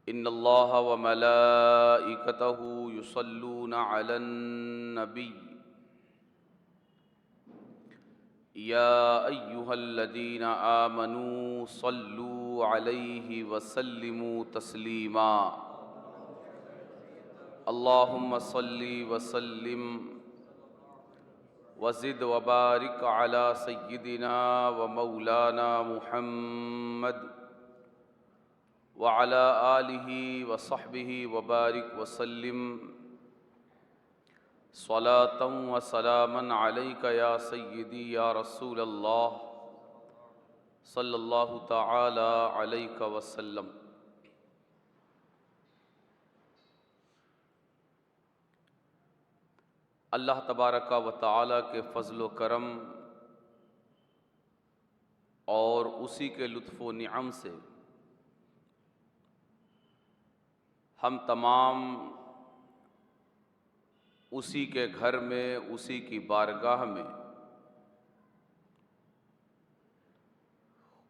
ان اللہ وملائکتہ یصلون علی النبی یا ایہا الذین آمنوا صلوا علیہ وسلموا تسلیما اللہم صل وسلم وزد وبارک علی سیدنا ومولانا محمد وعلى آلہ وصحبہ وبارک وسلم صلاة وسلاما علیک یا سیدی یا رسول اللہ صلی اللہ تعالی علیک وسلم۔ اللہ تبارک و تعالی کے فضل و کرم اور اسی کے لطف و نعم سے ہم تمام اسی کے گھر میں، اسی کی بارگاہ میں،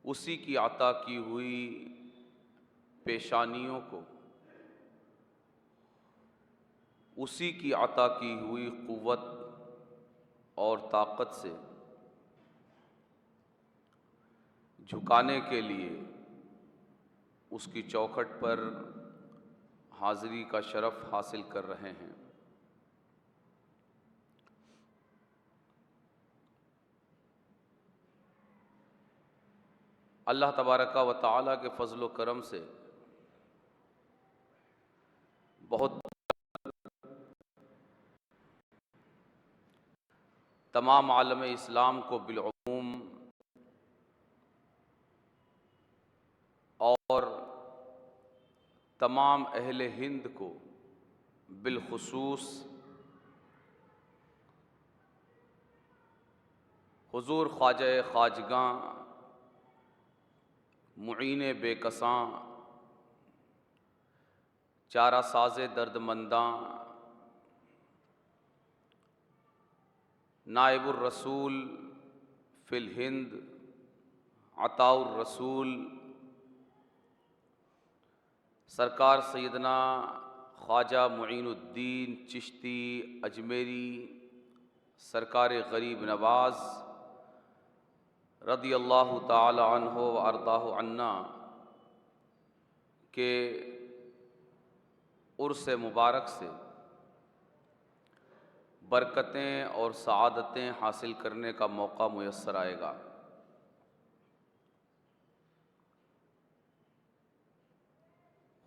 اسی کی عطا کی ہوئی پیشانیوں کو، اسی کی عطا کی ہوئی قوت اور طاقت سے جھکانے کے لیے اس کی چوکھٹ پر حاضری کا شرف حاصل کر رہے ہیں۔ اللہ تبارک و تعالی کے فضل و کرم سے بہت تمام عالم اسلام کو بالعموم اور تمام اہل ہند کو بالخصوص حضور خواجہ خواجگاں معین بے کساں چارہ ساز دردمنداں نائب الرسول فی الہند عطاء الرسول سرکار سیدنا خواجہ معین الدین چشتی اجمیری سرکار غریب نواز رضی اللہ تعالی عنہ و ارضاہ عنا کے عرس مبارک سے برکتیں اور سعادتیں حاصل کرنے کا موقع میسر آئے گا۔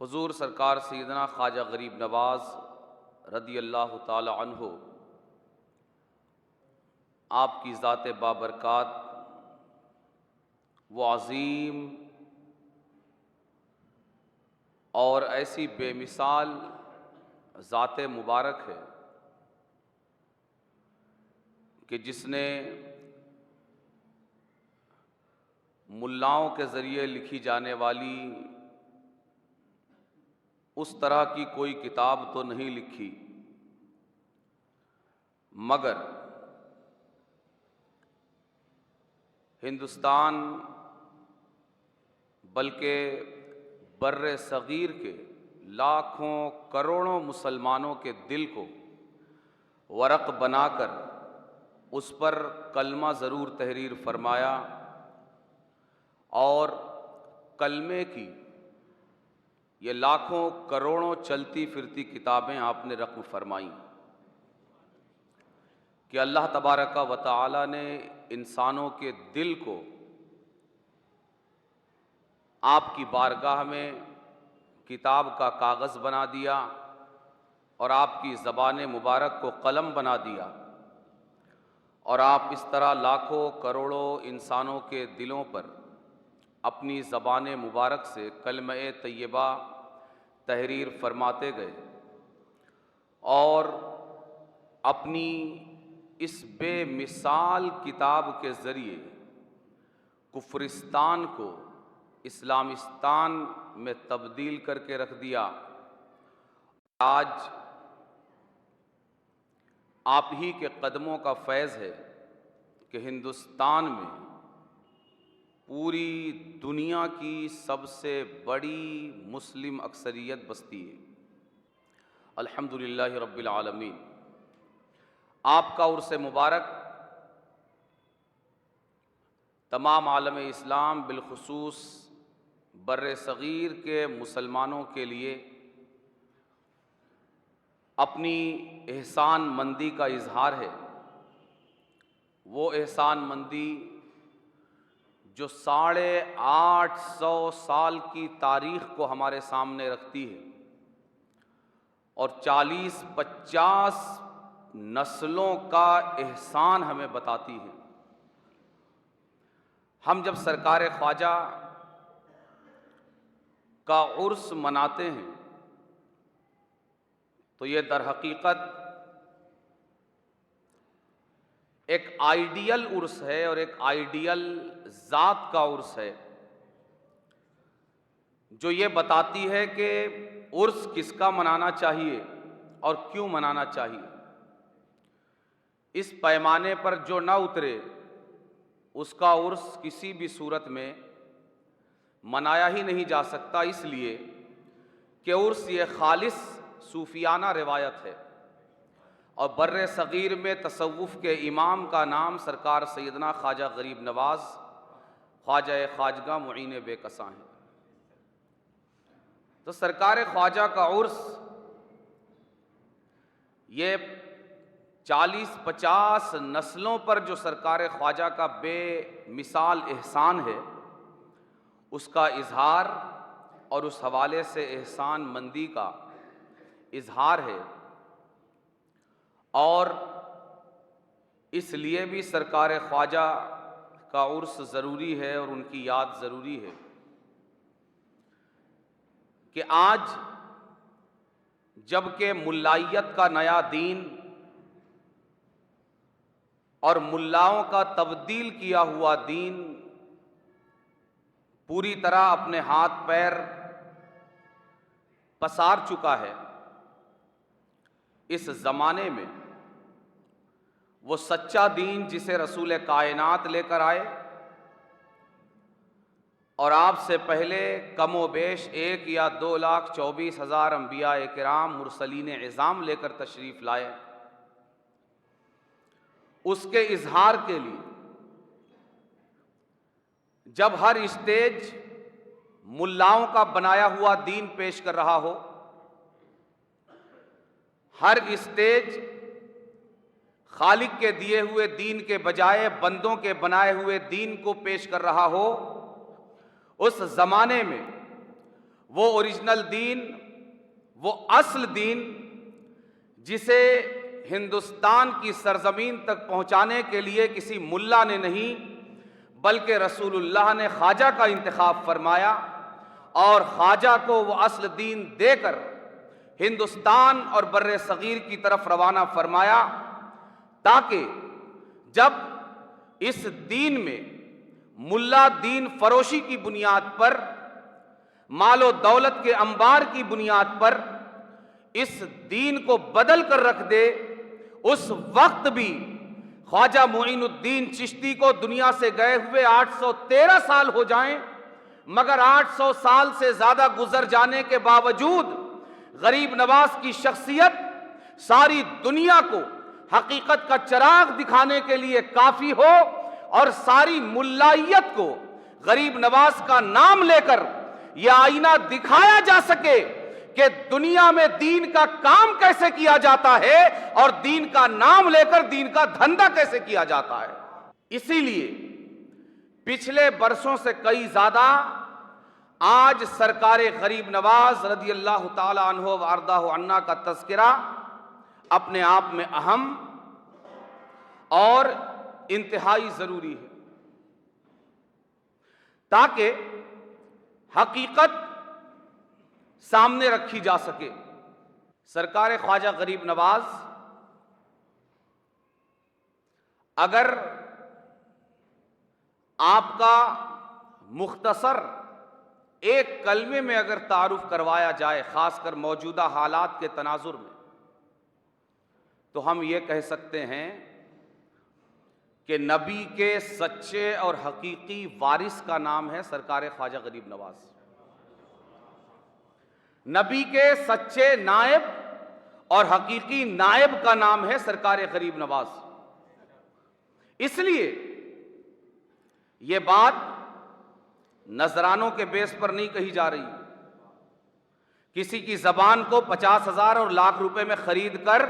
حضور سرکار سیدنا خواجہ غریب نواز رضی اللہ تعالی عنہ آپ کی ذات بابرکات وہ عظیم اور ایسی بے مثال ذات مبارک ہے کہ جس نے ملاؤں کے ذریعے لکھی جانے والی اس طرح کی کوئی کتاب تو نہیں لکھی، مگر ہندوستان بلکہ بر صغیر کے لاکھوں کروڑوں مسلمانوں کے دل کو ورق بنا کر اس پر کلمہ ضرور تحریر فرمایا اور کلمے کی یہ لاکھوں کروڑوں چلتی پھرتی کتابیں آپ نے رقم فرمائیں کہ اللہ تبارک و تعالی نے انسانوں کے دل کو آپ کی بارگاہ میں کتاب کا کاغذ بنا دیا اور آپ کی زبان مبارک کو قلم بنا دیا، اور آپ اس طرح لاکھوں کروڑوں انسانوں کے دلوں پر اپنی زبان مبارک سے کلمہ طیبہ تحریر فرماتے گئے، اور اپنی اس بے مثال کتاب کے ذریعے کفرستان کو اسلامستان میں تبدیل کر کے رکھ دیا۔ آج آپ ہی کے قدموں کا فیض ہے کہ ہندوستان میں پوری دنیا کی سب سے بڑی مسلم اکثریت بستی ہے۔ الحمدللہ رب العالمین۔ آپ کا عرس مبارک تمام عالم اسلام بالخصوص بر صغیر کے مسلمانوں کے لیے اپنی احسان مندی کا اظہار ہے۔ وہ احسان مندی جو 850 سال کی تاریخ کو ہمارے سامنے رکھتی ہے اور 40-50 نسلوں کا احسان ہمیں بتاتی ہے۔ ہم جب سرکار خواجہ کا عرس مناتے ہیں تو یہ در حقیقت ایک آئیڈیل عرس ہے اور ایک آئیڈیل ذات کا عرس ہے جو یہ بتاتی ہے کہ عرس کس کا منانا چاہیے اور کیوں منانا چاہیے۔ اس پیمانے پر جو نہ اترے اس کا عرس کسی بھی صورت میں منایا ہی نہیں جا سکتا، اس لیے کہ عرس یہ خالص صوفیانہ روایت ہے اور بر صغیر میں تصوف کے امام کا نام سرکار سیدنا خواجہ غریب نواز خواجہ خواجگاہ معین بے کساں ہے۔ تو سرکار خواجہ کا عرس یہ 40-50 نسلوں پر جو سرکار خواجہ کا بے مثال احسان ہے اس کا اظہار اور اس حوالے سے احسان مندی کا اظہار ہے، اور اس لیے بھی سرکار خواجہ کا عرس ضروری ہے اور ان کی یاد ضروری ہے کہ آج جب کہ ملائیت کا نیا دین اور ملاؤں کا تبدیل کیا ہوا دین پوری طرح اپنے ہاتھ پیر پسار چکا ہے، اس زمانے میں وہ سچا دین جسے رسول کائنات لے کر آئے اور آپ سے پہلے کم و بیش 1 یا 2,24,000 انبیاء کرام مرسلین عظام لے کر تشریف لائے، اس کے اظہار کے لیے جب ہر اسٹیج ملاؤں کا بنایا ہوا دین پیش کر رہا ہو، ہر اسٹیج خالق کے دیے ہوئے دین کے بجائے بندوں کے بنائے ہوئے دین کو پیش کر رہا ہو، اس زمانے میں وہ اوریجنل دین، وہ اصل دین جسے ہندوستان کی سرزمین تک پہنچانے کے لیے کسی ملا نے نہیں بلکہ رسول اللہ نے خواجہ کا انتخاب فرمایا اور خواجہ کو وہ اصل دین دے کر ہندوستان اور بر صغیر کی طرف روانہ فرمایا، تاکہ جب اس دین میں ملا دین فروشی کی بنیاد پر، مال و دولت کے انبار کی بنیاد پر اس دین کو بدل کر رکھ دے، اس وقت بھی خواجہ معین الدین چشتی کو دنیا سے گئے ہوئے 813 سال ہو جائیں، مگر 800 سال سے زیادہ گزر جانے کے باوجود غریب نواز کی شخصیت ساری دنیا کو حقیقت کا چراغ دکھانے کے لیے کافی ہو اور ساری ملائیت کو غریب نواز کا نام لے کر یہ آئینہ دکھایا جا سکے کہ دنیا میں دین کا کام کیسے کیا جاتا ہے اور دین کا نام لے کر دین کا دھندا کیسے کیا جاتا ہے۔ اسی لیے پچھلے برسوں سے کئی زیادہ آج سرکار غریب نواز رضی اللہ تعالی عنہ وارضہ عنا کا تذکرہ اپنے آپ میں اہم اور انتہائی ضروری ہے، تاکہ حقیقت سامنے رکھی جا سکے۔ سرکار خواجہ غریب نواز اگر آپ کا مختصر ایک کلمے میں اگر تعارف کروایا جائے، خاص کر موجودہ حالات کے تناظر میں، تو ہم یہ کہہ سکتے ہیں کہ نبی کے سچے اور حقیقی وارث کا نام ہے سرکار خواجہ غریب نواز۔ نبی کے سچے نائب اور حقیقی نائب کا نام ہے سرکار غریب نواز۔ اس لیے یہ بات نذرانوں کے بیس پر نہیں کہی جا رہی، کسی کی زبان کو 50,000 اور لاکھ روپے میں خرید کر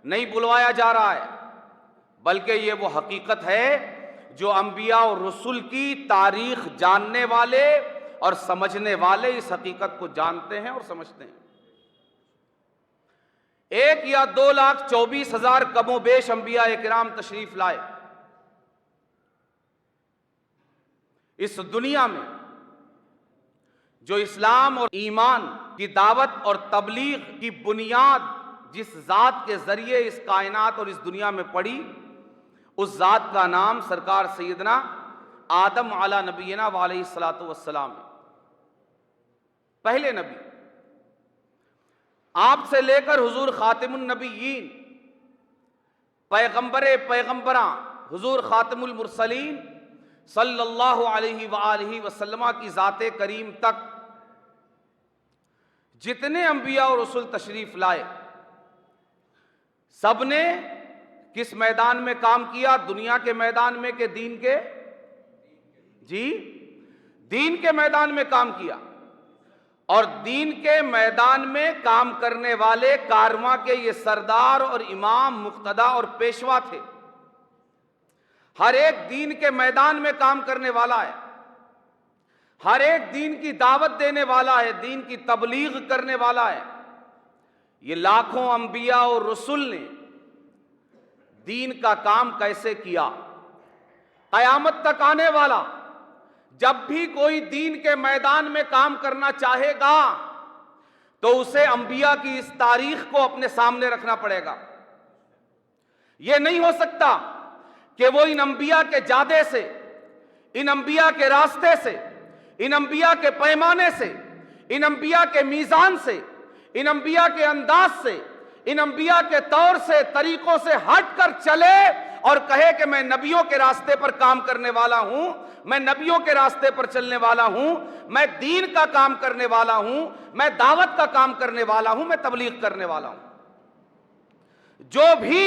نہیں بلوایا جا رہا ہے، بلکہ یہ وہ حقیقت ہے جو انبیاء اور رسول کی تاریخ جاننے والے اور سمجھنے والے اس حقیقت کو جانتے ہیں اور سمجھتے ہیں۔ 1 یا 2,24,000 کم و بیش انبیاء کرام تشریف لائے اس دنیا میں، جو اسلام اور ایمان کی دعوت اور تبلیغ کی بنیاد جس ذات کے ذریعے اس کائنات اور اس دنیا میں پڑی، اس ذات کا نام سرکار سیدنا آدم علی نبینا علیہ الصلوۃ والسلام ہے، پہلے نبی۔ آپ سے لے کر حضور خاتم النبیین، پیغمبر پیغمبراں، حضور خاتم المرسلین صلی اللہ علیہ وآلہ وسلم کی ذات کریم تک جتنے انبیاء اور رسول تشریف لائے، سب نے کس میدان میں کام کیا؟ دنیا کے میدان میں کہ دین کے؟ دین کے میدان میں کام کیا، اور دین کے میدان میں کام کرنے والے کارواں کے یہ سردار اور امام، مقتدا اور پیشوا تھے۔ ہر ایک دین کے میدان میں کام کرنے والا ہے، ہر ایک دین کی دعوت دینے والا ہے، دین کی تبلیغ کرنے والا ہے۔ یہ لاکھوں انبیاء اور رسول نے دین کا کام کیسے کیا؟ قیامت تک آنے والا جب بھی کوئی دین کے میدان میں کام کرنا چاہے گا تو اسے انبیاء کی اس تاریخ کو اپنے سامنے رکھنا پڑے گا۔ یہ نہیں ہو سکتا کہ وہ ان انبیاء کے جادے سے، ان انبیاء کے راستے سے، ان انبیاء کے پیمانے سے، ان انبیاء کے میزان سے، ان انبیاء کے انداز سے، ان انبیاء کے طور سے، طریقوں سے ہٹ کر چلے اور کہے کہ میں نبیوں کے راستے پر کام کرنے والا ہوں، میں نبیوں کے راستے پر چلنے والا ہوں، میں دین کا کام کرنے والا ہوں، میں دعوت کا کام کرنے والا ہوں، میں تبلیغ کرنے والا ہوں۔ جو بھی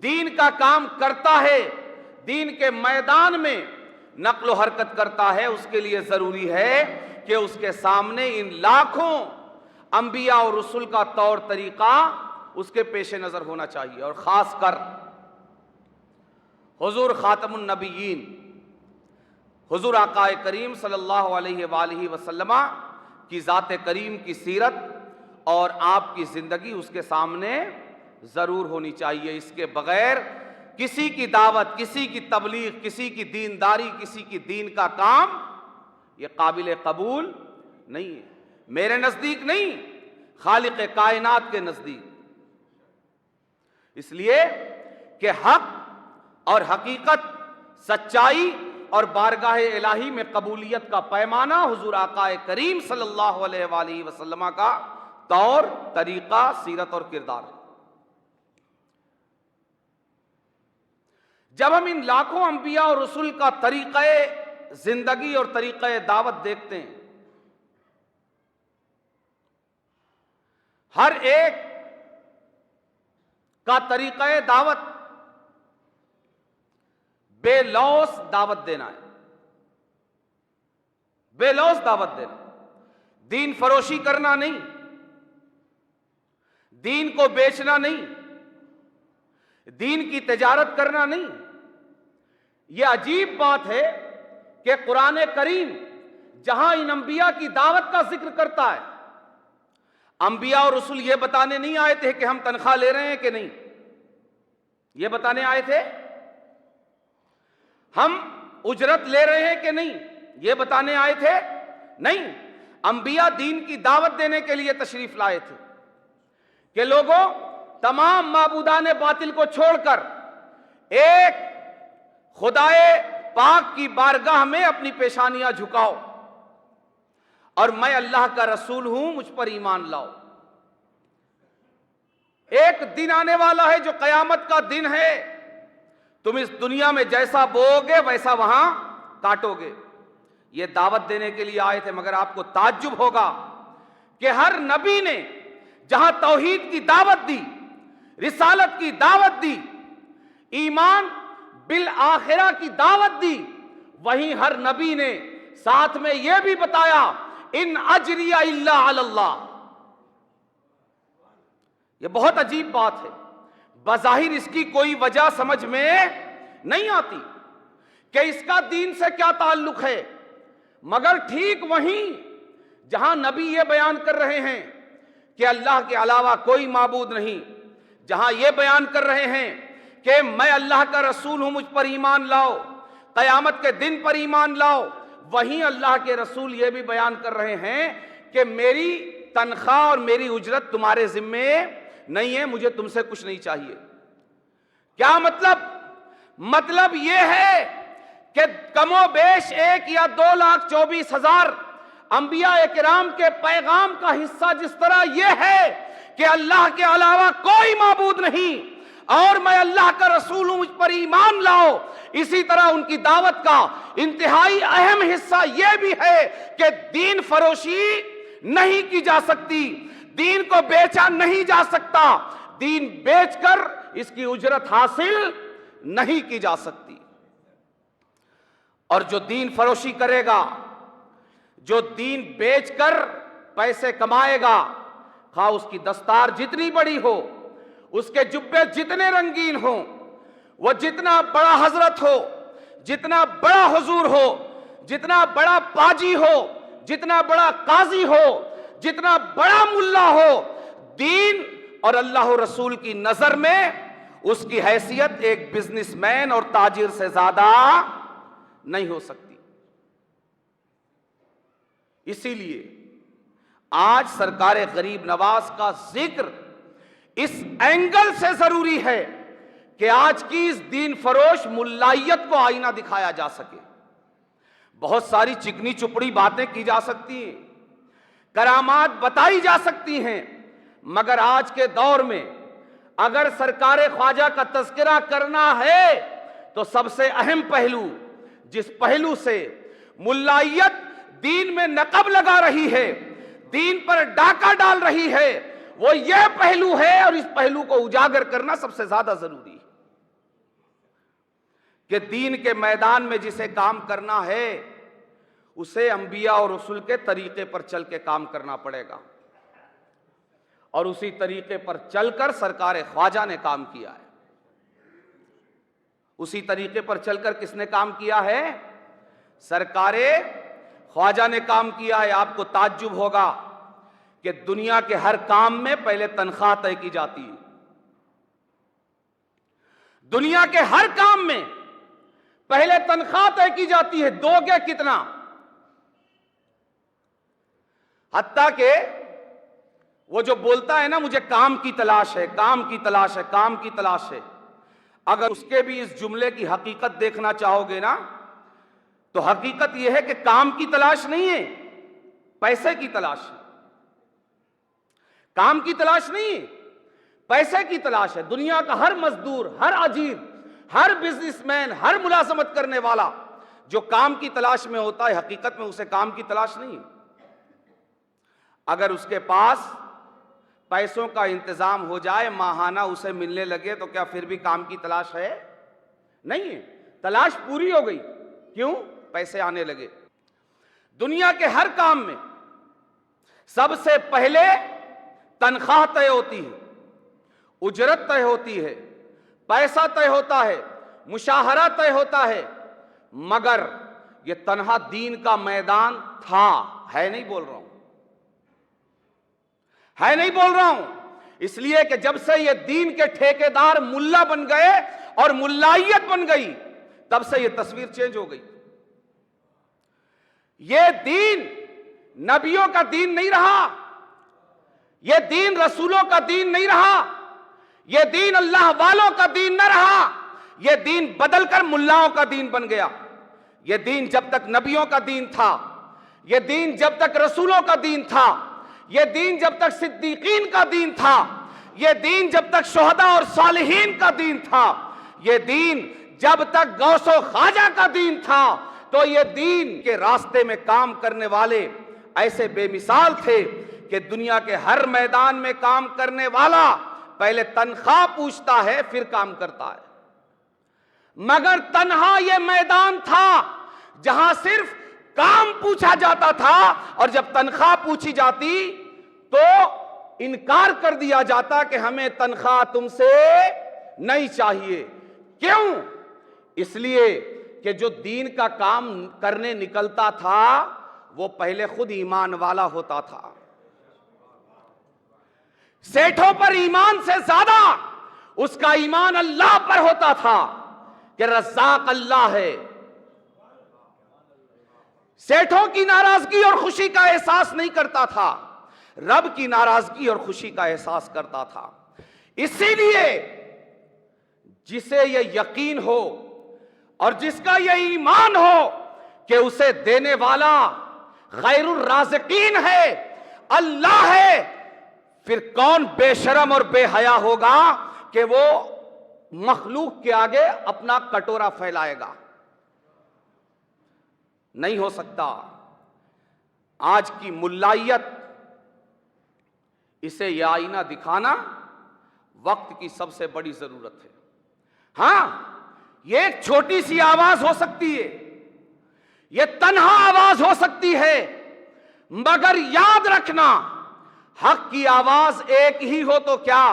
دین کا کام کرتا ہے، دین کے میدان میں نقل و حرکت کرتا ہے، اس کے لیے ضروری ہے کہ اس کے سامنے ان لاکھوں انبیاء اور رسول کا طور طریقہ اس کے پیش نظر ہونا چاہیے، اور خاص کر حضور خاتم النبیین، حضور آقا کریم صلی اللہ علیہ وآلہ وسلم کی ذات کریم کی سیرت اور آپ کی زندگی اس کے سامنے ضرور ہونی چاہیے۔ اس کے بغیر کسی کی دعوت، کسی کی تبلیغ، کسی کی دینداری، کسی کی دین کا کام یہ قابل قبول نہیں ہے، میرے نزدیک نہیں، خالق کائنات کے نزدیک۔ اس لیے کہ حق اور حقیقت، سچائی اور بارگاہ الہی میں قبولیت کا پیمانہ حضور آقا کریم صلی اللہ علیہ وآلہ وسلم کا طور طریقہ، سیرت اور کردار ہے۔ جب ہم ان لاکھوں انبیاء اور رسول کا طریقہ زندگی اور طریقہ دعوت دیکھتے ہیں، ہر ایک کا طریقہ دعوت بے لوث دعوت دینا ہے، بے لوث دعوت دینا، دین فروشی کرنا نہیں، دین کو بیچنا نہیں، دین کی تجارت کرنا نہیں۔ یہ عجیب بات ہے کہ قرآن کریم جہاں ان انبیاء کی دعوت کا ذکر کرتا ہے، انبیاء اور رسول یہ بتانے نہیں آئے تھے کہ ہم تنخواہ لے رہے ہیں کہ نہیں، یہ بتانے آئے تھے ہم اجرت لے رہے ہیں کہ نہیں، یہ بتانے آئے تھے نہیں۔ انبیاء دین کی دعوت دینے کے لیے تشریف لائے تھے کہ لوگوں، تمام معبودان باطل کو چھوڑ کر ایک خدائے پاک کی بارگاہ میں اپنی پیشانیاں جھکاؤ اور میں اللہ کا رسول ہوں، مجھ پر ایمان لاؤ۔ ایک دن آنے والا ہے جو قیامت کا دن ہے، تم اس دنیا میں جیسا بوؤ گے ویسا وہاں کاٹو گے۔ یہ دعوت دینے کے لیے آئے تھے، مگر آپ کو تعجب ہوگا کہ ہر نبی نے جہاں توحید کی دعوت دی، رسالت کی دعوت دی، ایمان بالآخرہ کی دعوت دی، وہیں ہر نبی نے ساتھ میں یہ بھی بتایا ان اجری الا علی اللہ۔ یہ بہت عجیب بات ہے، بظاہر اس کی کوئی وجہ سمجھ میں نہیں آتی کہ اس کا دین سے کیا تعلق ہے، مگر ٹھیک وہیں جہاں نبی یہ بیان کر رہے ہیں کہ اللہ کے علاوہ کوئی معبود نہیں، جہاں یہ بیان کر رہے ہیں کہ میں اللہ کا رسول ہوں، مجھ پر ایمان لاؤ، قیامت کے دن پر ایمان لاؤ، وہیں اللہ کے رسول یہ بھی بیان کر رہے ہیں کہ میری تنخواہ اور میری اجرت تمہارے ذمے نہیں ہے، مجھے تم سے کچھ نہیں چاہیے۔ کیا مطلب یہ ہے کہ کم و بیش 1,02,24,000 انبیاء کرام کے پیغام کا حصہ جس طرح یہ ہے کہ اللہ کے علاوہ کوئی معبود نہیں اور میں اللہ کا رسول ہوں، مجھ پر ایمان لاؤ، اسی طرح ان کی دعوت کا انتہائی اہم حصہ یہ بھی ہے کہ دین فروشی نہیں کی جا سکتی، دین کو بیچا نہیں جا سکتا، دین بیچ کر اس کی اجرت حاصل نہیں کی جا سکتی۔ اور جو دین فروشی کرے گا، جو دین بیچ کر پیسے کمائے گا، خواہ اس کی دستار جتنی بڑی ہو، اس کے جبے جتنے رنگین ہوں، وہ جتنا بڑا حضرت ہو، جتنا بڑا حضور ہو، جتنا بڑا پاجی ہو، جتنا بڑا قاضی ہو، جتنا بڑا ملا ہو، دین اور اللہ و رسول کی نظر میں اس کی حیثیت ایک بزنس مین اور تاجر سے زیادہ نہیں ہو سکتی۔ اسی لیے آج سرکار غریب نواز کا ذکر اس اینگل سے ضروری ہے کہ آج کی اس دین فروش ملائیت کو آئینہ دکھایا جا سکے۔ بہت ساری چکنی چپڑی باتیں کی جا سکتی ہیں، کرامات بتائی جا سکتی ہیں، مگر آج کے دور میں اگر سرکار خواجہ کا تذکرہ کرنا ہے تو سب سے اہم پہلو، جس پہلو سے ملائیت دین میں نقب لگا رہی ہے، دین پر ڈاکہ ڈال رہی ہے، وہ یہ پہلو ہے، اور اس پہلو کو اجاگر کرنا سب سے زیادہ ضروری ہے کہ دین کے میدان میں جسے کام کرنا ہے اسے انبیاء اور رسول کے طریقے پر چل کے کام کرنا پڑے گا، اور اسی طریقے پر چل کر سرکار خواجہ نے کام کیا ہے۔ اسی طریقے پر چل کر کس نے کام کیا ہے؟ سرکار خواجہ نے کام کیا ہے۔ آپ کو تعجب ہوگا کہ دنیا کے ہر کام میں پہلے تنخواہ طے کی جاتی ہے، دنیا کے ہر کام میں پہلے تنخواہ طے کی جاتی ہے، دو گے کتنا؟ حتیٰ کہ وہ جو بولتا ہے نا مجھے کام کی تلاش ہے، کام کی تلاش ہے، کام کی تلاش ہے، اگر اس کے بھی اس جملے کی حقیقت دیکھنا چاہو گے نا تو حقیقت یہ ہے کہ کام کی تلاش نہیں ہے، پیسے کی تلاش ہے۔ کام کی تلاش نہیں ہے، پیسے کی تلاش ہے۔ دنیا کا ہر مزدور، ہر اجیر، ہر بزنس مین، ہر ملازمت کرنے والا جو کام کی تلاش میں ہوتا ہے، حقیقت میں اسے کام کی تلاش نہیں ہے۔ اگر اس کے پاس پیسوں کا انتظام ہو جائے، ماہانہ اسے ملنے لگے، تو کیا پھر بھی کام کی تلاش ہے؟ نہیں ہے، تلاش پوری ہو گئی۔ کیوں؟ پیسے آنے لگے۔ دنیا کے ہر کام میں سب سے پہلے تنخواہ طے ہوتی ہے، اجرت طے ہوتی ہے، پیسہ طے ہوتا ہے، مشاہرہ طے ہوتا ہے، مگر یہ تنہا دین کا میدان تھا، ہے نہیں بول رہا ہوں، ہے نہیں بول رہا ہوں، اس لیے کہ جب سے یہ دین کے ٹھیکیدار ملا بن گئے اور ملائیت بن گئی، تب سے یہ تصویر چینج ہو گئی۔ یہ دین نبیوں کا دین نہیں رہا، یہ دین رسولوں کا دین نہیں رہا، یہ دین اللہ والوں کا دین نہ رہا، یہ دین بدل کر ملاؤں کا دین بن گیا۔ یہ دین جب تک نبیوں کا دین تھا، یہ دین جب تک رسولوں کا دین تھا، یہ دین جب تک صدیقین کا دین تھا، یہ دین جب تک شہداء اور صالحین کا دین تھا، یہ دین جب تک غوث و خواجہ کا دین تھا تو یہ دین کے راستے میں کام کرنے والے ایسے بے مثال تھے کہ دنیا کے ہر میدان میں کام کرنے والا پہلے تنخواہ پوچھتا ہے پھر کام کرتا ہے، مگر تنہا یہ میدان تھا جہاں صرف کام پوچھا جاتا تھا، اور جب تنخواہ پوچھی جاتی تو انکار کر دیا جاتا کہ ہمیں تنخواہ تم سے نہیں چاہیے۔ کیوں؟ اس لیے کہ جو دین کا کام کرنے نکلتا تھا وہ پہلے خود ایمان والا ہوتا تھا۔ سیٹھوں پر ایمان سے زیادہ اس کا ایمان اللہ پر ہوتا تھا کہ رزاق اللہ ہے۔ سیٹھوں کی ناراضگی اور خوشی کا احساس نہیں کرتا تھا، رب کی ناراضگی اور خوشی کا احساس کرتا تھا۔ اسی لیے جسے یہ یقین ہو اور جس کا یہ ایمان ہو کہ اسے دینے والا غیر الرازقین ہے، اللہ ہے، پھر کون بے شرم اور بے حیا ہوگا کہ وہ مخلوق کے آگے اپنا کٹورا پھیلائے گا؟ نہیں ہو سکتا۔ آج کی ملائیت، اسے یہ آئینہ دکھانا وقت کی سب سے بڑی ضرورت ہے۔ ہاں، یہ ایک چھوٹی سی آواز ہو سکتی ہے، یہ تنہا آواز ہو سکتی ہے، مگر یاد رکھنا حق کی آواز ایک ہی ہو تو کیا،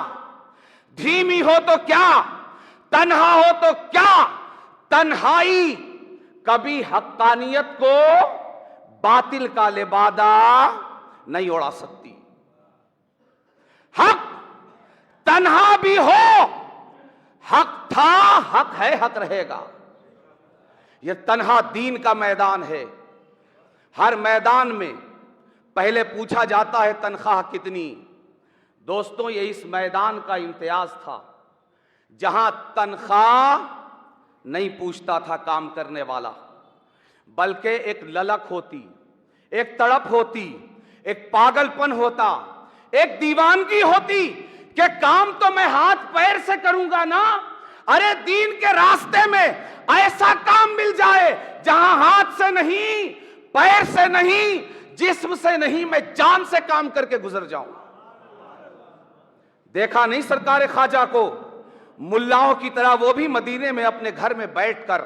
دھیمی ہو تو کیا، تنہا ہو تو کیا، تنہائی کبھی حقانیت کو باطل کا لبادہ نہیں اڑا سکتی۔ حق تنہا بھی ہو، حق تھا، حق ہے، حق رہے گا۔ یہ تنہا دین کا میدان ہے۔ ہر میدان میں پہلے پوچھا جاتا ہے تنخواہ کتنی۔ دوستوں، یہ اس میدان کا امتیاز تھا جہاں تنخواہ نہیں پوچھتا تھا کام کرنے والا، بلکہ ایک للک ہوتی، ایک تڑپ ہوتی، ایک پاگل پن ہوتا، ایک دیوانگی ہوتی کہ کام تو میں ہاتھ پیر سے کروں گا نا، ارے دین کے راستے میں ایسا کام مل جائے جہاں ہاتھ سے نہیں، پیر سے نہیں، جسم سے نہیں، میں جان سے کام کر کے گزر جاؤں۔ دیکھا نہیں سرکار خواجہ کو؟ ملاؤں کی طرح وہ بھی مدینے میں اپنے گھر میں بیٹھ کر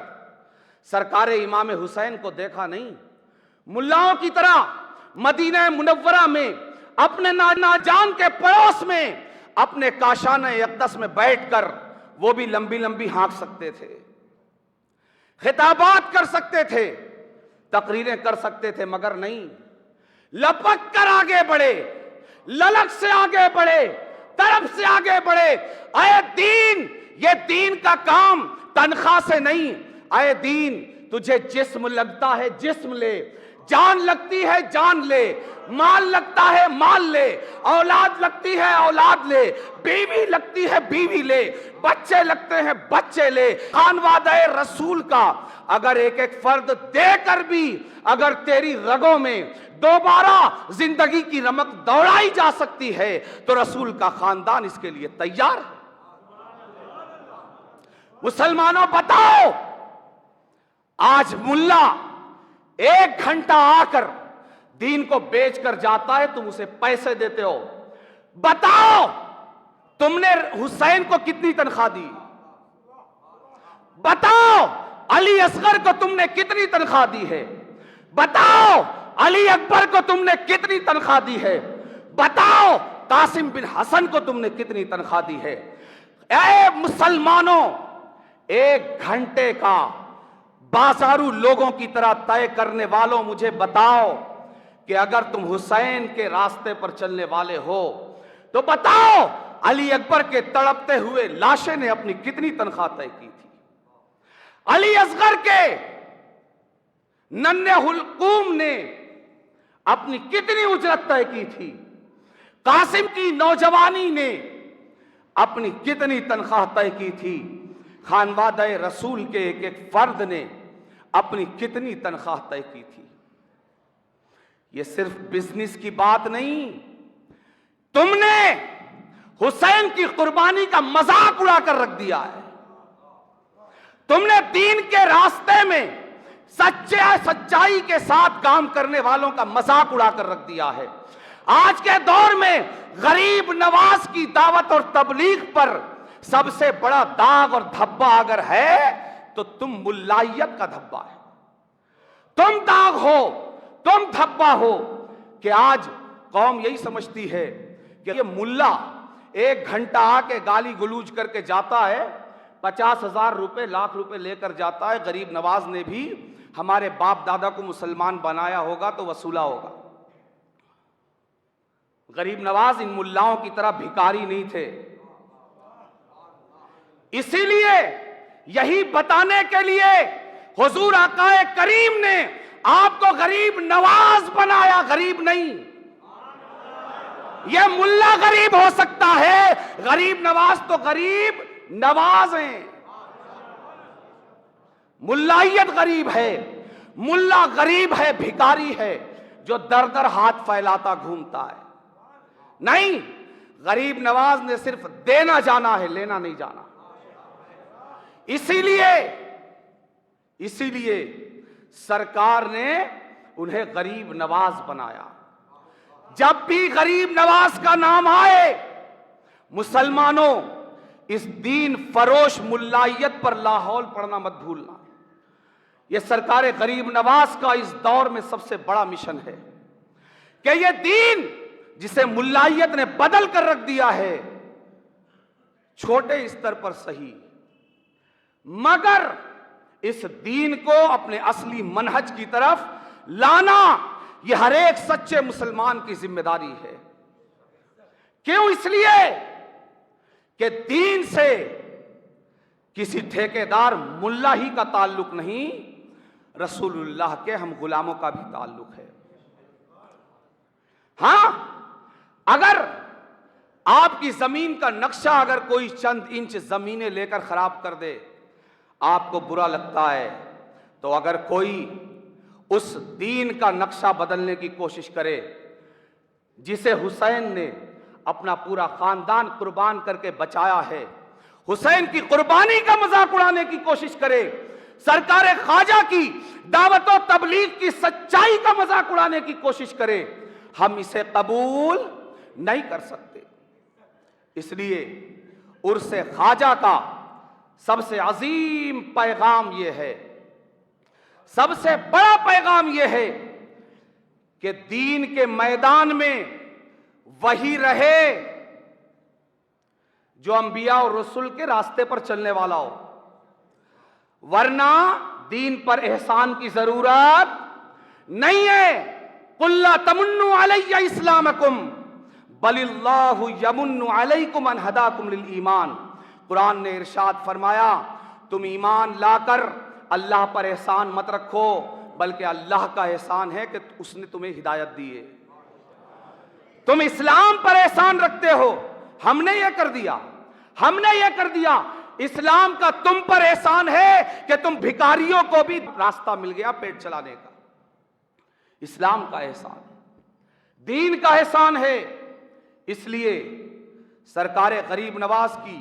سرکار امام حسین کو دیکھا نہیں؟ ملاؤں کی طرح مدینہ منورہ میں اپنے نانا جان کے پڑوس میں اپنے کاشانہ اقدس میں بیٹھ کر وہ بھی لمبی لمبی ہانک سکتے تھے، خطابات کر سکتے تھے، تقریریں کر سکتے تھے، مگر نہیں، لپک کر آگے بڑھے، للک سے آگے بڑھے، طرف سے آگے بڑھے۔ اے دین، یہ دین کا کام تنخواہ سے نہیں۔ اے دین، تجھے جسم لگتا ہے جسم لے، جان لگتی ہے جان لے، مال لگتا ہے مال لے، اولاد لگتی ہے اولاد لے، بیوی لگتی ہے بیوی لے، بچے لگتے ہیں بچے لے۔ خانوادہ رسول کا اگر ایک ایک فرد دے کر بھی اگر تیری رگوں میں دوبارہ زندگی کی رمق دوڑائی جا سکتی ہے تو رسول کا خاندان اس کے لیے تیار ہے۔ مسلمانوں بتاؤ، آج ملا ایک گھنٹہ آ کر دین کو بیچ کر جاتا ہے، تم اسے پیسے دیتے ہو۔ بتاؤ تم نے حسین کو کتنی تنخواہ دی؟ بتاؤ علی اصغر کو تم نے کتنی تنخواہ دی ہے؟ بتاؤ علی اکبر کو تم نے کتنی تنخواہ دی ہے؟ بتاؤ قاسم بن حسن کو تم نے کتنی تنخواہ دی ہے؟ اے مسلمانوں، ایک گھنٹے کا بازارو لوگوں کی طرح طے کرنے والوں، مجھے بتاؤ کہ اگر تم حسین کے راستے پر چلنے والے ہو تو بتاؤ علی اکبر کے تڑپتے ہوئے لاشے نے اپنی کتنی تنخواہ طے کی تھی؟ علی اصغر کے ننھے حلقوم نے اپنی کتنی اجرت طے کی تھی؟ قاسم کی نوجوانی نے اپنی کتنی تنخواہ طے کی تھی؟ خانوادہ رسول کے ایک ایک فرد نے اپنی کتنی تنخواہ طے کی تھی؟ یہ صرف بزنس کی بات نہیں، تم نے حسین کی قربانی کا مذاق اڑا کر رکھ دیا ہے، تم نے دین کے راستے میں سچائی کے ساتھ کام کرنے والوں کا مذاق اڑا کر رکھ دیا ہے۔ آج کے دور میں غریب نواز کی دعوت اور تبلیغ پر سب سے بڑا داغ اور دھبا اگر ہے تو تم ملائیت کا دھبا ہے۔ تم داغ ہو، تم دھبا ہو کہ آج قوم یہی سمجھتی ہے کہ یہ ملا 1 گھنٹہ آ کے گالی گلوچ کر کے جاتا ہے، 50,000 روپے لاکھ روپے لے کر جاتا ہے۔ غریب نواز نے بھی ہمارے باپ دادا کو مسلمان بنایا ہوگا تو وصولا ہوگا۔ غریب نواز ان ملاؤں کی طرح بھکاری نہیں تھے۔ اسی لیے یہی بتانے کے لیے حضور آقا کریم نے آپ کو غریب نواز بنایا، غریب نہیں۔ یہ ملا غریب ہو سکتا ہے، غریب نواز تو غریب نواز ہیں۔ ملائیت غریب ہے، ملا غریب ہے، بھکاری ہے جو در در ہاتھ پھیلاتا گھومتا ہے۔ نہیں، غریب نواز نے صرف دینا جانا ہے، لینا نہیں جانا۔ اسی لیے سرکار نے انہیں غریب نواز بنایا۔ جب بھی غریب نواز کا نام آئے، مسلمانوں اس دین فروش ملائیت پر لاحول پڑھنا مت بھولنا۔ یہ سرکار غریب نواز کا اس دور میں سب سے بڑا مشن ہے کہ یہ دین جسے ملائیت نے بدل کر رکھ دیا ہے، چھوٹے استر پر صحیح، مگر اس دین کو اپنے اصلی منہج کی طرف لانا یہ ہر ایک سچے مسلمان کی ذمہ داری ہے۔ کیوں؟ اس لیے کہ دین سے کسی ٹھیکیدار ملا ہی کا تعلق نہیں، رسول اللہ کے ہم غلاموں کا بھی تعلق ہے۔ ہاں، اگر آپ کی زمین کا نقشہ اگر کوئی چند انچ زمینیں لے کر خراب کر دے آپ کو برا لگتا ہے، تو اگر کوئی اس دین کا نقشہ بدلنے کی کوشش کرے جسے حسین نے اپنا پورا خاندان قربان کر کے بچایا ہے، حسین کی قربانی کا مذاق اڑانے کی کوشش کرے، سرکار خواجہ کی دعوت و تبلیغ کی سچائی کا مذاق اڑانے کی کوشش کرے، ہم اسے قبول نہیں کر سکتے۔ اس لیے عرس خواجہ کا سب سے عظیم پیغام یہ ہے، سب سے بڑا پیغام یہ ہے کہ دین کے میدان میں وہی رہے جو انبیاء اور رسول کے راستے پر چلنے والا ہو، ورنہ دین پر احسان کی ضرورت نہیں ہے۔ قُلْ لَا تَمُنُّوا عَلَيَّ إِسْلَامَكُمْ بَلِ اللَّهُ يَمُنُّ عَلَيْكُمْ أَنْ هَدَاكُمْ لِلْإِيمَانِ۔ قرآن نے ارشاد فرمایا تم ایمان لا کر اللہ پر احسان مت رکھو، بلکہ اللہ کا احسان ہے کہ اس نے تمہیں ہدایت دی ہے۔ تم اسلام پر احسان رکھتے ہو، ہم نے یہ کر دیا۔ اسلام کا تم پر احسان ہے کہ تم بھکاریوں کو بھی راستہ مل گیا پیٹ چلانے کا۔ اسلام کا احسان، دین کا احسان ہے۔ اس لیے سرکار غریب نواز کی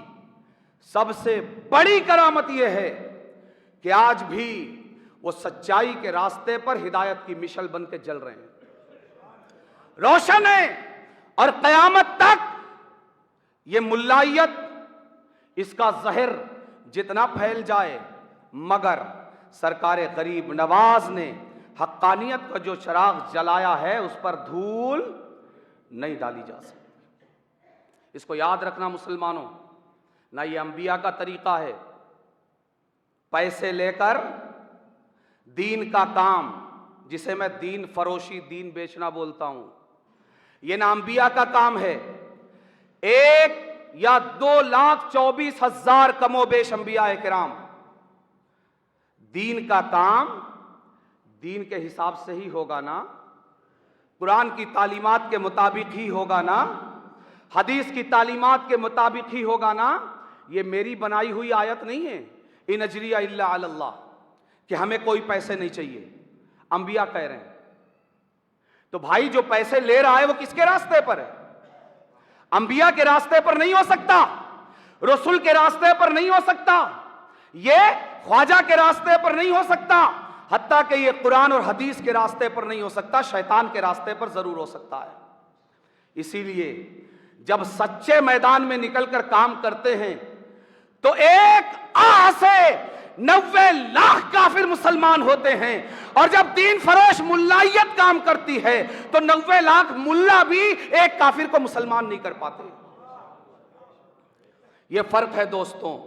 سب سے بڑی کرامت یہ ہے کہ آج بھی وہ سچائی کے راستے پر ہدایت کی مشعل بن کے جل رہے ہیں، روشن ہے، اور قیامت تک یہ ملائیت اس کا زہر جتنا پھیل جائے، مگر سرکار غریب نواز نے حقانیت کا جو چراغ جلایا ہے اس پر دھول نہیں ڈالی جا سکتی۔ اس کو یاد رکھنا مسلمانوں، نہ یہ انبیاء کا طریقہ ہے پیسے لے کر دین کا کام، جسے میں دین فروشی، دین بیچنا بولتا ہوں، یہ نہ انبیاء کا کام ہے۔ 1 یا 2,24,000 کم و بیش انبیاء کرام، دین کا کام دین کے حساب سے ہی ہوگا نا، قرآن کی تعلیمات کے مطابق ہی ہوگا نا، حدیث کی تعلیمات کے مطابق ہی ہوگا نا۔ یہ میری بنائی ہوئی آیت نہیں ہے، ان اجریہ الا علی اللہ، کہ ہمیں کوئی پیسے نہیں چاہیے، انبیاء کہہ رہے ہیں۔ تو بھائی جو پیسے لے رہا ہے وہ کس کے راستے پر ہے؟ انبیاء کے راستے پر نہیں ہو سکتا، رسول کے راستے پر نہیں ہو سکتا، یہ خواجہ کے راستے پر نہیں ہو سکتا، حتیٰ کہ یہ قرآن اور حدیث کے راستے پر نہیں ہو سکتا، شیطان کے راستے پر ضرور ہو سکتا ہے۔ اسی لیے جب سچے میدان میں نکل کر کام کرتے ہیں تو ایک آہ سے 90 لاکھ کافر مسلمان ہوتے ہیں، اور جب دین فروش ملائیت کام کرتی ہے تو 90 لاکھ ملا بھی ایک کافر کو مسلمان نہیں کر پاتے۔ یہ فرق ہے دوستوں۔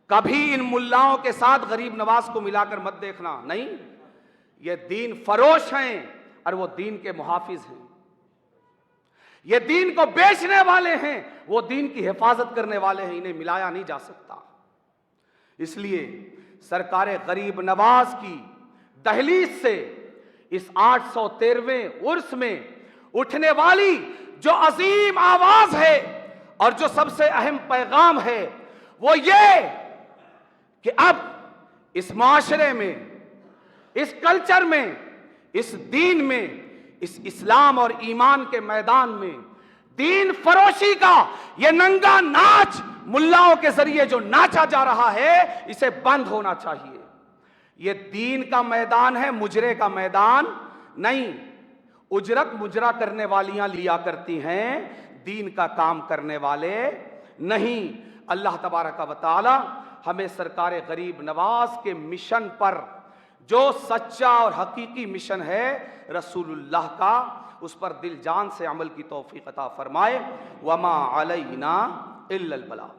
کبھی ان ملاؤں کے ساتھ غریب نواز کو ملا کر مت دیکھنا، نہیں، یہ دین فروش ہیں اور وہ دین کے محافظ ہیں، یہ دین کو بیچنے والے ہیں، وہ دین کی حفاظت کرنے والے ہیں، انہیں ملایا نہیں جا سکتا۔ اس لیے سرکار غریب نواز کی دہلیز سے اس 813ویں عرس میں اٹھنے والی جو عظیم آواز ہے اور جو سب سے اہم پیغام ہے وہ یہ کہ اب اس معاشرے میں، اس کلچر میں، اس دین میں، اس اسلام اور ایمان کے میدان میں دین فروشی کا یہ ننگا ناچ ملاؤں کے ذریعے جو ناچا جا رہا ہے اسے بند ہونا چاہیے۔ یہ دین کا میدان ہے، مجرے کا میدان نہیں۔ اجرت مجرا کرنے والیاں لیا کرتی ہیں، دین کا کام کرنے والے نہیں۔ اللہ تبارک و تعالی ہمیں سرکار غریب نواز کے مشن پر، جو سچا اور حقیقی مشن ہے رسول اللہ کا، اس پر دل جان سے عمل کی توفیق عطا فرمائے۔ وما علینا الا البلاغ۔